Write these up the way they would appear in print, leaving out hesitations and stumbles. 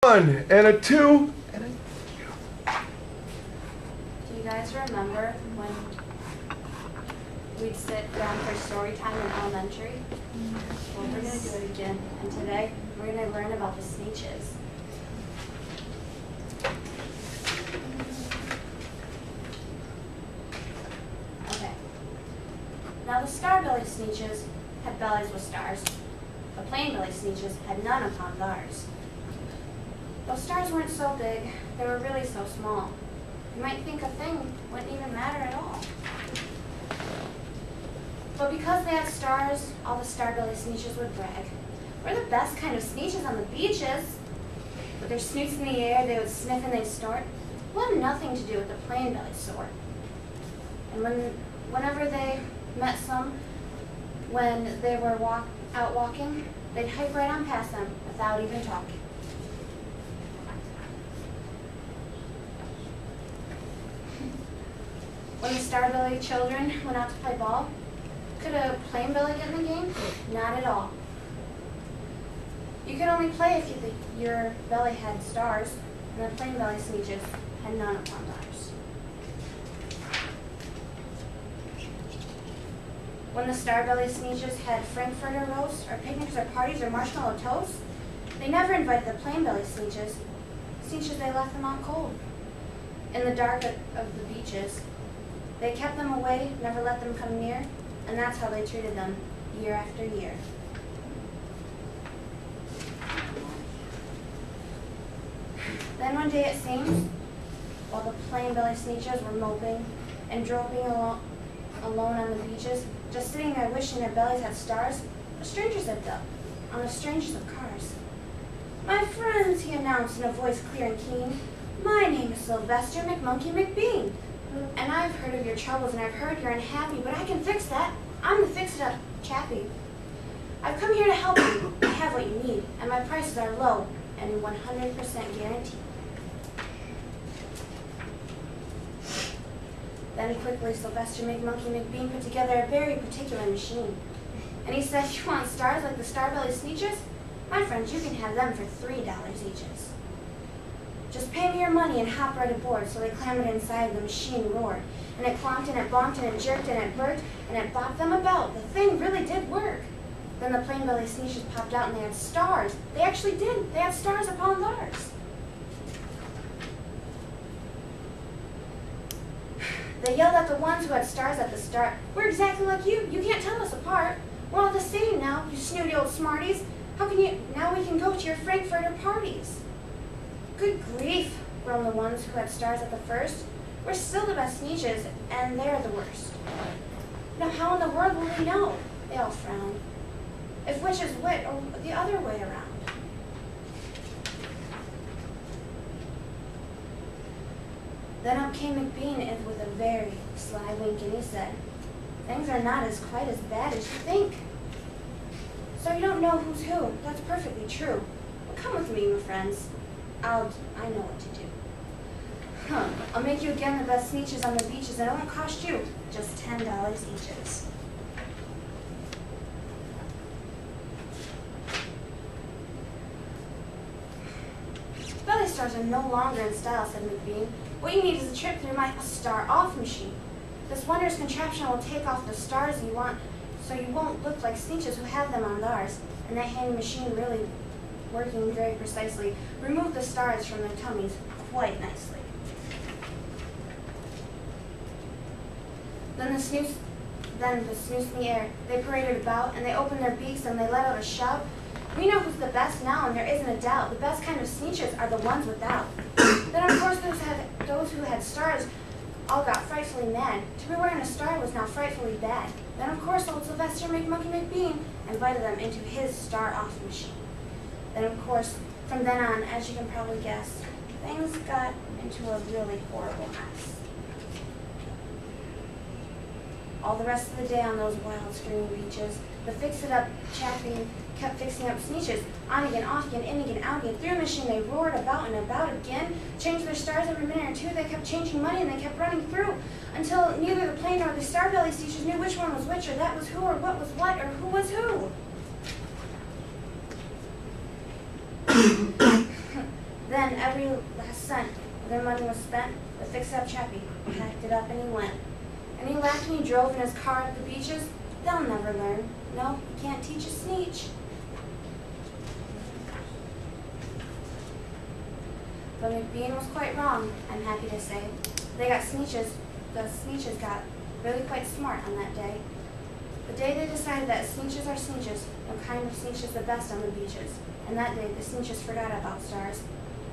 1 and a 2 and a Do you guys remember when we'd sit down for story time in elementary? Well, we're going to do it again, and today we're going to learn about the Sneetches. Okay. Now the star-bellied Sneetches had bellies with stars. The plain-bellied Sneetches had none upon theirs. Those stars weren't so big, they were really so small. You might think a thing wouldn't even matter at all. But because they had stars, all the star-bellied Sneetches would brag. We're the best kind of Sneetches on the beaches. With their snoots in the air, they would sniff and they'd snort. It had nothing to do with the plain-bellied sort. And whenever they met some, when they were out walking, they'd hike right on past them without even talking. When the star-bellied children went out to play ball, could a plain belly get in the game? Not at all. You could only play if your belly had stars, and the plain belly Sneetches had none upon theirs. When the star-bellied Sneetches had Frankfurter roast, or picnics, or parties, or marshmallow toast, they never invited the plain-bellied Sneetches. Sneetches, they left them out cold. In the dark of the beaches, they kept them away, never let them come near, and that's how they treated them year after year. Then one day it seems, while the plain-bellied Sneetches were moping and dropping alone on the beaches, just sitting there wishing their bellies had stars, a stranger zipped up, on the strangest of cars. "My friends," he announced in a voice clear and keen, "my name is Sylvester McMonkey McBean. And I've heard of your troubles, and I've heard you're unhappy, but I can fix that. I'm the fix-it-up chappie. I've come here to help you. I have what you need, and my prices are low and 100% guaranteed." Then quickly, Sylvester McMonkey McBean put together a very particular machine. And he said, "You want stars like the star-bellied Sneetches? My friends, you can have them for $3 each. Just pay me your money and hop right aboard." So they clambered inside, the machine roared. And it clonked and it bonked and it jerked and it burked and it bopped them about. The thing really did work. Then the plain-bellied Sneetches popped out and they had stars. They actually did. They had stars upon theirs. They yelled at the ones who had stars at the start, "We're exactly like you. You can't tell us apart. We're all the same now, you snooty old smarties. How can you, now we can go to your Frankfurter parties." "Good grief," groaned the ones who had stars at the first. "We're still the best Sneetches, and they're the worst. Now how in the world will we know?" They all frowned. "If which is wit, or the other way around." Then up came McBean with a very sly wink, and he said, "Things are not quite as bad as you think. So you don't know who's who. That's perfectly true. But come with me, my friends. I know what to do. I'll make you again the best Sneetches on the beaches, and it won't cost you just $10 each." "Belly stars are no longer in style," said McBean. "What you need is a trip through my star-off machine. This wondrous contraption will take off the stars you want, so you won't look like Sneetches who have them on theirs." And that handy machine, really working very precisely, removed the stars from their tummies quite nicely. Then the snoots in the air, they paraded about, and they opened their beaks, and they let out a shout, "We know who's the best now, and there isn't a doubt. The best kind of Sneetches are the ones without." Then of course those who had stars all got frightfully mad. To be wearing a star was now frightfully bad. Then of course old Sylvester McMonkey McBean invited them into his star-off machine. Then of course, from then on, as you can probably guess, things got into a really horrible mess. All the rest of the day on those wild, screaming beaches, the fix-it-up chappie kept fixing up Sneetches, on again, off again, in again, out again. Through a machine they roared about and about again, changed their stars every minute or two. They kept changing money and they kept running through, until neither the plain nor the star-bellied Sneetches knew which one was which, or that was who, or what was what, or who was who. then every last cent of their money was spent, the fix-up chappie packed it up and he went. And he laughed and he drove in his car at the beaches. They'll never learn. No, you can't teach a sneetch. But McBean was quite wrong, I'm happy to say. The sneetches got really quite smart on that day. The day they decided that sneetches are sneetches, no kind of sneetch is the best on the beaches. And that day the sneetches forgot about stars,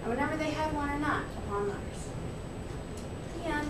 and whenever they had one or not, upon Mars. The end.